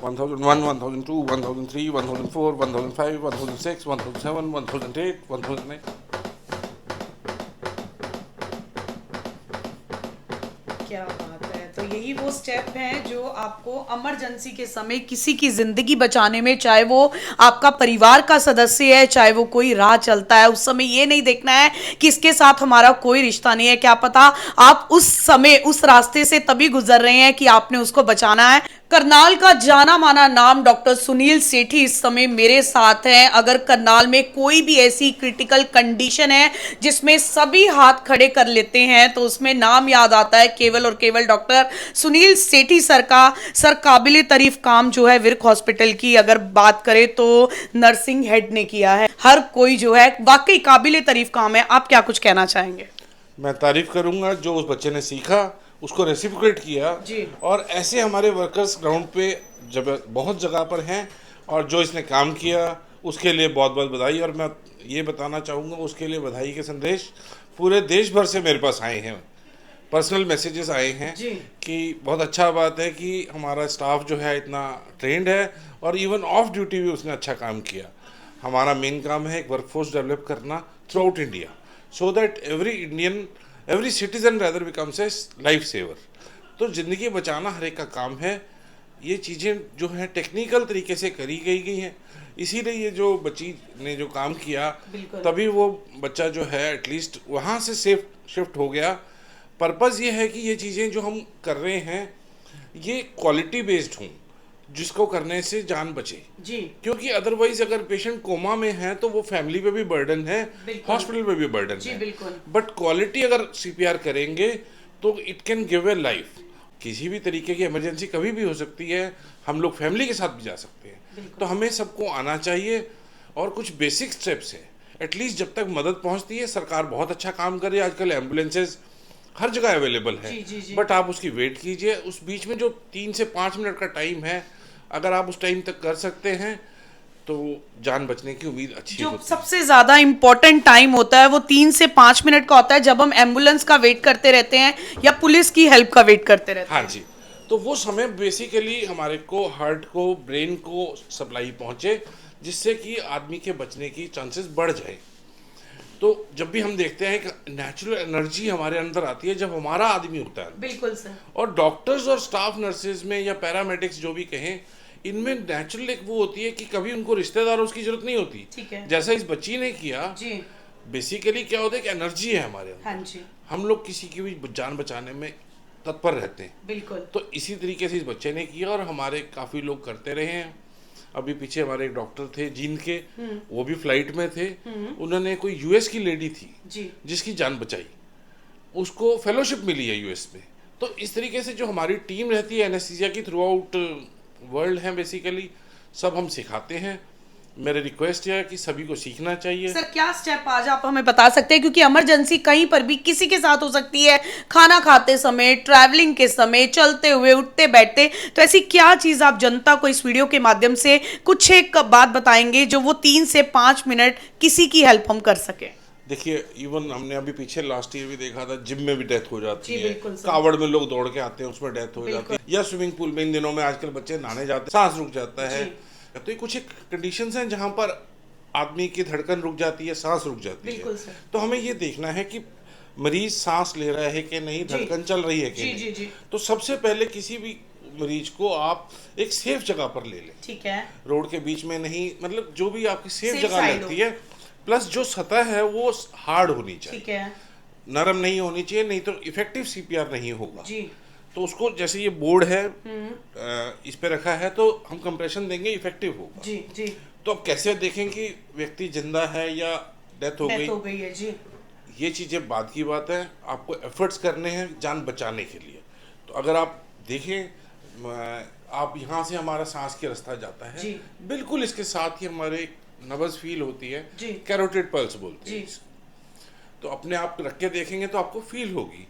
1001, 1002, 1003, 1004, 1005, 1006, 1007, 1008, 1009। क्या बात है। तो यही वो स्टेप हैं जो आपको इमरजेंसी के समय किसी की जिंदगी बचाने में, चाहे वो आपका परिवार का सदस्य है, चाहे वो कोई राह चलता है, उस समय ये नहीं देखना है कि इसके साथ हमारा कोई रिश्ता नहीं है। क्या पता आप उस समय उस रास्ते से तभी गुजर रहे हैं कि आपने उसको बचाना है। करनाल का जाना माना नाम डॉक्टर सुनील सेठी इस समय मेरे साथ हैं। अगर करनाल में कोई भी ऐसी क्रिटिकल कंडीशन है जिसमें सभी हाथ खड़े कर लेते हैं, तो उसमें नाम याद आता है केवल और केवल डॉक्टर सुनील सेठी सर का। सर, काबिले तारीफ काम जो है विर्क हॉस्पिटल की अगर बात करें तो नर्सिंग हेड ने किया है। हर कोई जो है वाकई काबिले तारीफ काम है। आप क्या कुछ कहना चाहेंगे? मैं तारीफ करूंगा जो उस बच्चे ने सीखा, उसको रेसिप्रोकेट किया जी। और ऐसे हमारे वर्कर्स ग्राउंड पे जब बहुत जगह पर हैं और जो इसने काम किया उसके लिए बहुत बहुत बधाई। और मैं ये बताना चाहूँगा उसके लिए बधाई के संदेश पूरे देश भर से मेरे पास आए हैं, पर्सनल मैसेजेस आए हैं जी। कि बहुत अच्छा बात है कि हमारा स्टाफ जो है इतना ट्रेंड है और इवन ऑफ ड्यूटी भी उसने अच्छा काम किया। हमारा मेन काम है एक वर्कफोर्स डेवलप करना throughout India, so that every citizen rather becomes a life saver. तो ज़िंदगी बचाना हर एक का काम है। ये चीज़ें जो हैं टेक्निकल तरीके से करी गई हैं, इसीलिए ये जो बच्ची ने जो काम किया तभी वो बच्चा जो है एटलीस्ट वहाँ से सेफ शिफ्ट हो गया। पर्पज़ ये है कि ये चीज़ें जो हम कर रहे हैं ये क्वालिटी बेस्ड हों, जिसको करने से जान बचे जी। क्योंकि अदरवाइज अगर पेशेंट कोमा में है तो वो फैमिली पे भी बर्डन है, हॉस्पिटल पे भी बर्डन जी, है। बिल्कुल। बट क्वालिटी अगर सीपीआर करेंगे तो it can give a life. किसी भी तरीके की इमरजेंसी कभी भी हो सकती है, हम लोग फैमिली के साथ भी जा सकते हैं। तो हमें सबको आना चाहिए और कुछ बेसिक स्टेप्स है एटलीस्ट जब तक मदद पहुंचती है। सरकार बहुत अच्छा काम कर रही है, आजकल एम्बुलेंसेज हर जगह अवेलेबल है। बट आप उसकी वेट कीजिए, उस बीच में जो 3 से 5 मिनट का टाइम है अगर आप उस टाइम तक कर सकते हैं तो जान बचने की उम्मीद अच्छी जो होती है। सबसे ज्यादा इंपॉर्टेंट टाइम होता है वो 3 से 5 मिनट का होता है, जब हम एम्बुलेंस का वेट करते रहते हैं या पुलिस की हेल्प का वेट करते रहते हाँ हैं। जी, तो वो समय बेसिकली हमारे को हार्ट को, ब्रेन को सप्लाई पहुंचे जिससे कि आदमी के बचने की चांसेस बढ़ जाए। तो जब भी हम देखते हैं कि नेचुरल एनर्जी हमारे अंदर आती है जब हमारा आदमी होता है। बिल्कुल सर। और डॉक्टर्स और स्टाफ नर्सेज में या पैरामेडिक्स जो भी कहें, इनमें नेचुरल एक वो होती है कि कभी उनको रिश्तेदारों की जरूरत नहीं होती। ठीक है। जैसा इस बच्ची ने किया, जी। बेसिकली क्या होता है कि एनर्जी है हमारे अंदर। हाँ जी। हम लोग किसी की भी जान बचाने में तत्पर रहते हैं। बिल्कुल। तो इसी तरीके से इस बच्चे ने किया और हमारे काफ़ी लोग करते रहे हैं। अभी पीछे हमारे एक डॉक्टर थे जींद के, वो भी फ्लाइट में थे। उन्होंने कोई यूएस की लेडी थी जी। जिसकी जान बचाई, उसको फेलोशिप मिली है यूएस में। तो इस तरीके से जो हमारी टीम रहती है एनेस्थीसिया की थ्रू आउट वर्ल्ड है, बेसिकली सब हम सिखाते हैं। मेरी रिक्वेस्ट है कि सभी को सीखना चाहिए। सर, क्या स्टेप आज आप हमें बता सकते हैं, क्योंकि इमरजेंसी कहीं पर भी किसी के साथ हो सकती है, खाना खाते समय, ट्रैवलिंग के समय, चलते हुए, उठते बैठते। तो ऐसी क्या चीज आप जनता को इस वीडियो के माध्यम से कुछ एक बात बताएंगे जो वो 3 से 5 मिनट किसी की हेल्प हम कर सके? देखिए, इवन हमने अभी पीछे लास्ट ईयर भी देखा था, जिम में भी डेथ हो जाती है, बिल्कुल सर। कावड़ में लोग दौड़ के आते हैं उसमें डेथ हो जाती है, या स्विमिंग पूल में इन दिनों में आजकल बच्चे नहाने जाते हैं, सांस रुक जाता है। तो ये कुछ एक कंडीशंस हैं जहाँ पर आदमी की धड़कन रुक जाती है, सांस रुक जाती है। तो हमें ये देखना है कि मरीज सांस ले रहा है कि नहीं, धड़कन चल रही है कि नहीं। तो सबसे पहले किसी भी मरीज को आप एक सेफ जगह पर ले लें। ठीक है। रोड के बीच में नहीं, मतलब जो भी आपकी सेफ जगह लगती है। प्लस जो सतह है वो हार्ड होनी चाहिए। ठीक है। नरम नहीं होनी चाहिए, नहीं तो इफेक्टिव सीपीआर नहीं होगा। जी। तो उसको जैसे ये बोर्ड है इस पे रखा है तो हम कंप्रेशन देंगे, इफेक्टिव होगा। जी जी। तो अब कैसे देखें कि व्यक्ति जिंदा है या डेथ हो गई है। जी। ये चीज़ें बाद की बात है। आपको एफर्ट्स करने हैं जान बचाने के लिए। तो अगर आप देखें, आप यहाँ से हमारा सांस की रास्ता जाता है, बिल्कुल इसके साथ ही हमारे नब्ज फील होती है, कैरोटिड पल्स बोलते हैं। तो अपने आप रख के देखेंगे तो आपको फील होगी।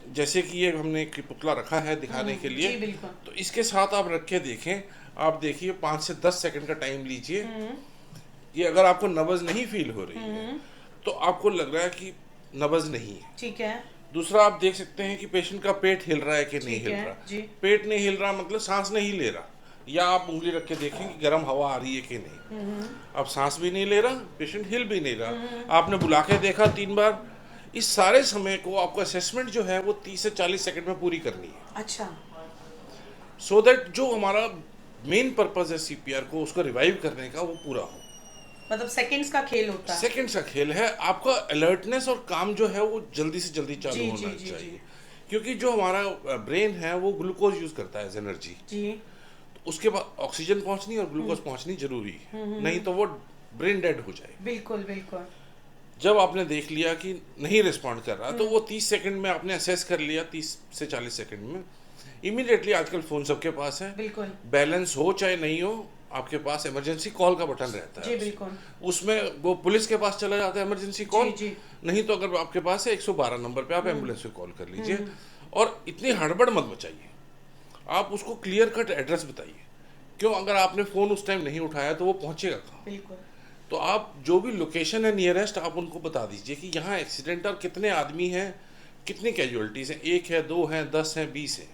जैसे कि ये हमने एक पुतला रखा है दिखाने के लिए, तो इसके साथ आप रख के देखें। आप देखिए 5 से 10 सेकंड का टाइम लीजिए। ये अगर आपको नब्ज नहीं फील हो रही है तो आपको लग रहा है कि नब्ज नहीं है। ठीक है। दूसरा, आप देख सकते हैं कि पेशेंट का पेट हिल रहा है कि नहीं हिल रहा। पेट नहीं हिल रहा मतलब सांस नहीं ले रहा, या आप उंगली रख के देखें कि गर्म हवा आ रही है कि नहीं। अब सांस भी नहीं ले रहा, पेशेंट हिल भी नहीं रहा, आपने बुला के देखा 3 बार। इस सारे समय को आपको असेसमेंट जो है वो 30 से 40 सेकंड में पूरी करनी है, अच्छा, सो दैट जो हमारा मेन पर्पज है सीपीआर को, उसको रिवाइव करने का, वो पूरा हो। मतलब सेकंड्स का खेल होता है। सेकंड्स का खेल है। आपका अलर्टनेस और काम जो है वो जल्दी से जल्दी चालू जी, होना जी, चाहिए, जी। क्योंकि जो हमारा ब्रेन है वो ग्लूकोज यूज करता है एज एनर्जी। जी, उसके बाद ऑक्सीजन पहुंचनी और ग्लूकोज पहुंचनी जरूरी है, नहीं तो वो ब्रेन डेड हो जाए। बिल्कुल बिल्कुल। जब आपने देख लिया कि नहीं रिस्पॉन्ड कर रहा, तो वो 30 सेकंड में आपने असेस कर लिया, 30 से 40 सेकंड में इमीडिएटली, आजकल फोन सबके पास है, बिल्कुल। बैलेंस हो चाहे नहीं हो, आपके पास इमरजेंसी कॉल का बटन रहता जी है, बिल्कुल। उसमें वो पुलिस के पास चला जाता है इमरजेंसी कॉल। जी, जी। नहीं तो अगर आपके पास है 112 नंबर पे आप एम्बुलेंस को कॉल कर लीजिए। और इतनी हड़बड़ मत मचाइए, आप उसको क्लियर कट एड्रेस बताइए। क्यों, अगर आपने फ़ोन उस टाइम नहीं उठाया तो वो पहुंचेगा कहाँ? बिल्कुल। तो आप जो भी लोकेशन है नियरेस्ट, आप उनको बता दीजिए कि यहाँ एक्सीडेंट और कितने आदमी हैं, कितनी कैजुअलिटीज़ हैं, 1 है, 2 हैं, 10 हैं, 20 हैं,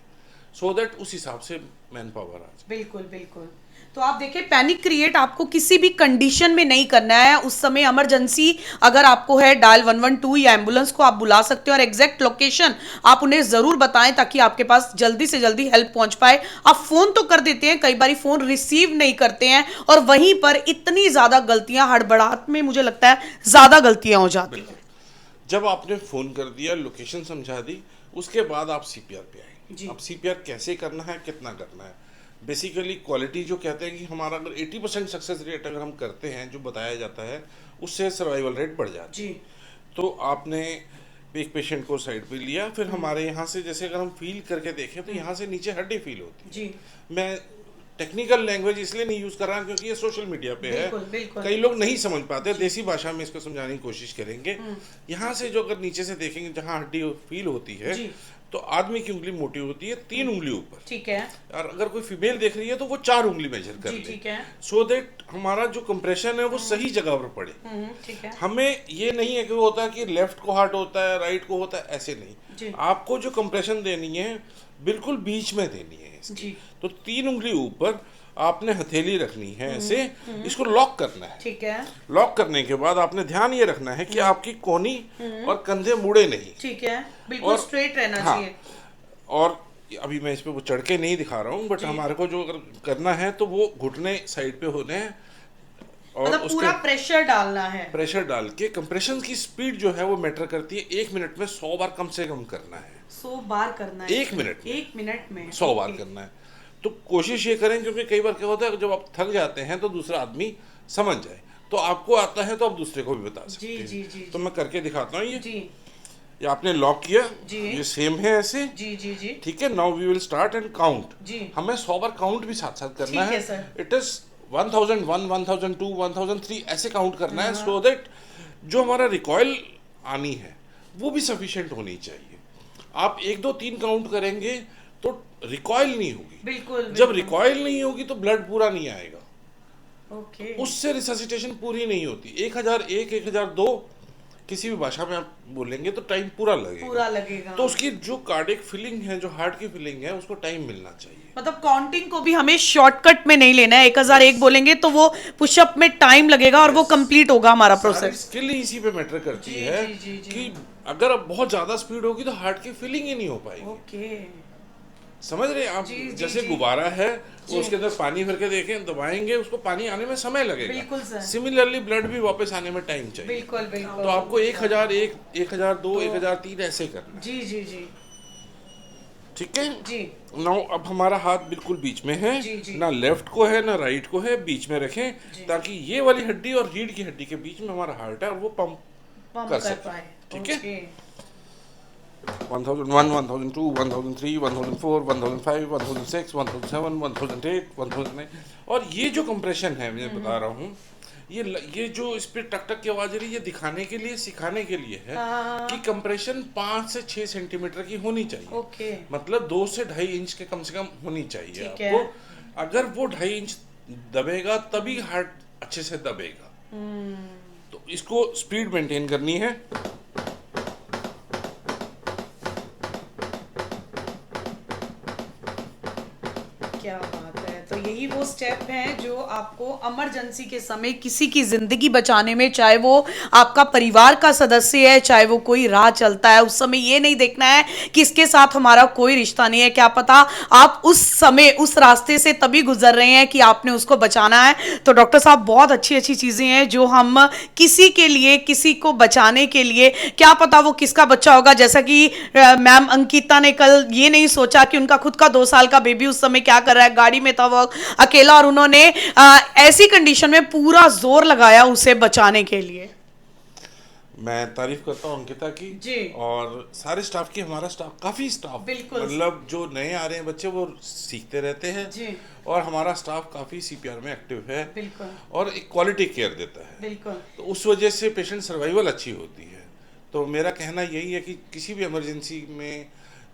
सो दैट उस हिसाब से मैन पावर आ जाए। बिल्कुल बिल्कुल। तो आप देखिए, पैनिक क्रिएट आपको किसी भी कंडीशन में नहीं करना है। उस समय इमरजेंसी अगर आपको है, डायल 112 या एम्बुलेंस को आप बुला सकते हो, और एग्जैक्ट लोकेशन आप उन्हें जरूर बताएं ताकि आपके पास जल्दी से जल्दी हेल्प पहुंच पाए। आप फोन तो कर देते हैं, कई बार फोन रिसीव नहीं करते हैं, और वहीं पर इतनी ज्यादा गलतियां, हड़बड़ाहट में मुझे लगता है ज्यादा गलतियां हो जाती हैं। जब आपने फ़ोन कर दिया, लोकेशन समझा दी, उसके बाद आप सीपीआर पे जी। आए। अब सीपीआर कैसे करना है, कितना करना है, बेसिकली क्वालिटी जो कहते हैं कि हमारा अगर 80% सक्सेस रेट अगर हम करते हैं, जो बताया जाता है, उससे सर्वाइवल रेट बढ़ जाती जी। है। तो आपने एक पेशेंट को साइड पे लिया, फिर हमारे यहाँ से जैसे अगर हम फील करके देखें तो यहाँ से नीचे हड्डी फील होती है। जी मैं टेक्निकल लैंग्वेज इसलिए नहीं यूज़ कर रहा क्योंकि ये सोशल मीडिया पे है, बिल्कुल, बिल्कुल। कई लोग नहीं समझ पाते, देसी भाषा में इसको समझाने की कोशिश करेंगे। यहाँ से जो अगर नीचे से देखेंगे जहाँ हड्डी फील होती है, जी। तो आदमी की उंगली मोटी होती है 3 उंगली ऊपर, ठीक है। और अगर कोई फीमेल देख रही है तो वो 4 उंगली मेजर कर जी, ले, ठीक है। सो दैट हमारा जो कंप्रेशन है वो सही जगह पर पड़े। ठीक है। हमें ये नहीं है कि वो होता है कि लेफ्ट को हार्ट होता है, राइट को होता है, ऐसे जी। नहीं। आपको जो कंप्रेशन देनी है बिल्कुल बीच में देनी है इसकी। जी। तो 3 उंगली ऊपर आपने हथेली रखनी है ऐसे, इसको लॉक करना है। ठीक है। लॉक करने के बाद आपने ध्यान ये रखना है कि आपकी कोहनी और कंधे मुड़े नहीं। ठीक है, बिल्कुल और- स्ट्रेट रहना हाँ, चाहिए। और अभी मैं इस पे वो चढ़ के नहीं दिखा रहा हूँ, बट जी। हमारे को जो अगर करना है तो वो घुटने साइड पे होने हैं, और मतलब पूरा उसके प्रेशर डालना है। प्रेशर डाल के कंप्रेशन की स्पीड जो है वो मैटर करती है। 1 मिनट में 100 बार कम से कम करना है। 100 बार करना है। 1 मिनट में। 1 मिनट में 100 बार ओके। करना है। तो कोशिश ये करें, क्योंकि कई बार क्या होता है जब आप थक जाते हैं तो दूसरा आदमी समझ जाए, तो आपको आता है तो आप दूसरे को भी बता सकते जी, हैं। जी, जी, तो मैं करके दिखाता हूँ। जी ये आपने लॉक किया, जी। ये सेम है ऐसे, जी जी जी ठीक है। Now we will start and count. जी। हमें 100 बार काउंट भी साथ साथ करना ठीक है, है। सर। इट इज 1001, 1002, 1003 ऐसे काउंट करना है, सो दैट जो हमारा रिकॉइल आनी है वो भी सफिशिएंट होनी चाहिए। आप 1 2 3 काउंट करेंगे तो रिकॉइल नहीं होगी। बिल्कुल जब बिल्कुल। रिकॉइल नहीं होगी तो ब्लड पूरा नहीं आएगा, ओके। उससे रिससिटेशन पूरी नहीं होती। 1001, 1002 किसी भी भाषा में आप बोलेंगे तो टाइम पूरा लगेगा। पूरा लगेगा। तो उसकी जो कार्डियक फीलिंग है, जो हार्ट की फीलिंग है, उसको टाइम मिलना चाहिए। मतलब काउंटिंग को भी हमें शॉर्टकट में नहीं लेना है। 1001 बोलेंगे तो वो पुशअप में टाइम लगेगा और वो कंप्लीट होगा हमारा प्रोसेस। स्किल ही इसी पे मैटर करती जी, है जी, जी, जी। कि अगर अब बहुत ज्यादा स्पीड होगी तो हार्ट की फीलिंग ही नहीं हो पाएगी। ओके। समझ रहे हैं आप? जी, जी, जैसे जी। गुब्बारा है, जी। वो उसके अंदर पानी भर के देखें, दबाएंगे, उसको पानी आने में समय लगेगा। बिल्कुल सर। सिमिलरली ब्लड भी वापस आने में टाइम चाहिए। बिल्कुल बिल्कुल। तो आपको 1001, 1002, 1003 ऐसे करना है, जी जी जी ठीक है। जी नाउ अब हमारा हाथ बिल्कुल बीच में है, जी, जी। ना लेफ्ट को है ना राइट को है, बीच में रखें जी। ताकि ये वाली हड्डी और रीढ़ की हड्डी के बीच में हमारा हार्ट है और वो पंप पंप कर कर सके। पाए। ठीक है। ओके। 1001, 1002, 1003, 1004, 1005, 1006, 1007, 1008, 1009। और ये जो कंप्रेशन है मैं बता रहा हूँ, ये जो इस पे टक टक की आवाज आ रही है, ये दिखाने के लिए, सिखाने के लिए है कि कंप्रेशन 5 से 6 सेंटीमीटर की होनी चाहिए। ओके। मतलब 2 से 2.5 इंच के कम से कम होनी चाहिए ठीक है। आपको। अगर वो 2.5 इंच दबेगा तभी हार्ट अच्छे से दबेगा। तो इसको स्पीड मेंटेन करनी है। क्या बात है। तो यही वो स्टेप हैं जो आपको इमरजेंसी के समय किसी की जिंदगी बचाने में, चाहे वो आपका परिवार का सदस्य है, चाहे वो कोई राह चलता है, उस समय ये नहीं देखना है कि इसके साथ हमारा कोई रिश्ता नहीं है। क्या पता आप उस समय उस रास्ते से तभी गुजर रहे हैं कि आपने उसको बचाना है। तो डॉक्टर साहब, बहुत अच्छी अच्छी चीजें हैं जो हम किसी के लिए, किसी को बचाने के लिए, क्या पता वो किसका बच्चा होगा। जैसा कि मैम अंकिता ने कल ये नहीं सोचा कि उनका खुद का 2 साल का बेबी उस समय क्या कर रहा है, गाड़ी में था वो अकेला, और उन्होंने ऐसी कंडीशन में पूरा जोर लगाया उसे बचाने के लिए। मैं तारीफ करता हूँ अंकिता की जी। और सारे स्टाफ की। हमारा स्टाफ काफ़ी स्टाफ, बिल्कुल। मतलब जो नए आ रहे हैं बच्चे वो सीखते रहते हैं जी। और हमारा स्टाफ काफ़ी सीपीआर में एक्टिव है। बिल्कुल। और एक क्वालिटी केयर देता है। बिल्कुल। तो उस वजह से पेशेंट सर्वाइवल अच्छी होती है। तो मेरा कहना यही है कि किसी भी इमरजेंसी में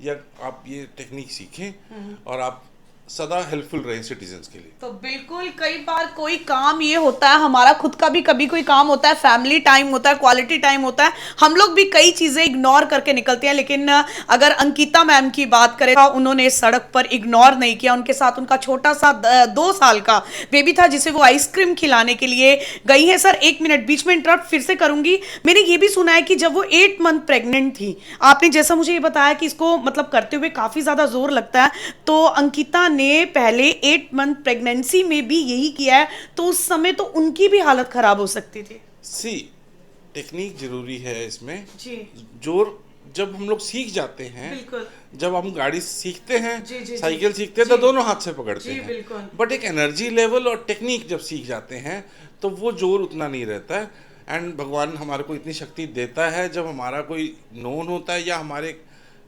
या आप ये टेक्निक सीखें और आप सदा हेल्पफुल रहें सिटीजन्स के लिए। तो बिल्कुल, कई बार कोई काम ये होता है, हमारा खुद का भी कभी कोई काम होता है, फैमिली टाइम होता है, क्वालिटी टाइम होता है, हम लोग भी कई चीजें इग्नोर करके निकलते हैं। लेकिन अगर अंकिता मैम की बात करें तो उन्होंने सड़क पर इग्नोर नहीं किया। उनके साथ उनका छोटा सा 2 साल का बेबी था जिसे वो आइसक्रीम खिलाने के लिए गई है। सर 1 मिनट, बीच में इंटरप्ट फिर से करूंगी। मैंने ये भी सुना है कि जब वो 8 मंथ प्रेग्नेंट थी, आपने जैसा मुझे ये बताया कि इसको मतलब करते हुए काफी ज्यादा जोर लगता है, तो अंकिता ने पहले 8 मंथ प्रेगनेंसी में भी यही किया है, तो उस समय तो उनकी भी हालत खराब हो सकती थी। टेक्निक जरूरी है इसमें जी। जोर जब हम लोग सीख जाते हैं, बिल्कुल। जब हम गाड़ी सीखते हैं, जी, जी, साइकिल जी, सीखते हैं तो जी, दोनों हाथ से पकड़ते जी, हैं। बिल्कुल। बट एक एनर्जी लेवल और टेक्निक जब सीख जाते हैं तो वो जोर उतना नहीं रहता है। एंड भगवान हमारे को इतनी शक्ति देता है जब हमारा कोई नोन होता है या हमारे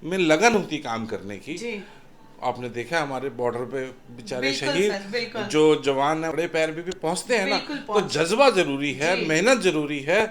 में लगन होती है काम करने की। जी। आपने देखा हमारे बॉर्डर पे बेचारे बिल्कुल शहीद सर, बिल्कुल। जो जवान है बड़े पैर पे भी पहुंचते हैं ना, बिल्कुल तो पहुंचते। जज्बा जरूरी है, जी। मेहनत जरूरी है,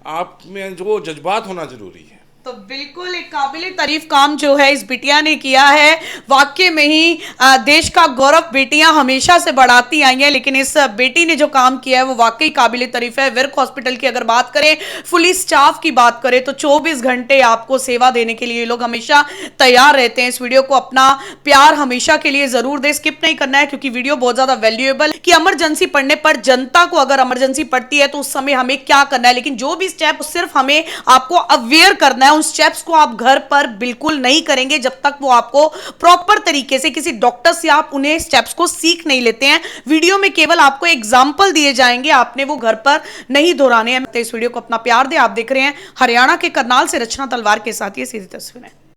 आप में जो जज्बात होना जरूरी है। तो बिल्कुल एक काबिले तारीफ काम जो है इस बिटिया ने किया है। वाकई में ही देश का गौरव बेटियां हमेशा से बढ़ाती आई हैं, लेकिन इस बेटी ने जो काम किया है वो वाकई काबिले तारीफ है। विर्क हॉस्पिटल की अगर बात करें, फुली स्टाफ की बात करें, तो 24 घंटे आपको सेवा देने के लिए लोग हमेशा तैयार रहते हैं। इस वीडियो को अपना प्यार हमेशा के लिए जरूर दे, स्किप नहीं करना है, क्योंकि वीडियो बहुत ज्यादा वैल्यूएबल कि इमरजेंसी पड़ने पर जनता को अगर इमरजेंसी पड़ती है तो उस समय हमें क्या करना है। लेकिन जो भी स्टेप सिर्फ हमें आपको अवेयर करना है, उन स्टेप्स को आप घर पर बिल्कुल नहीं करेंगे जब तक वो आपको प्रॉपर तरीके से किसी डॉक्टर से आप उन्हें स्टेप्स को सीख नहीं लेते हैं। वीडियो में केवल आपको एग्जांपल दिए जाएंगे, आपने वो घर पर नहीं दोहराने हैं। तो इस वीडियो को अपना प्यार दे। आप देख रहे हैं हरियाणा के करनाल से रचना तलवार के साथ ये सीधी तस्वीरें।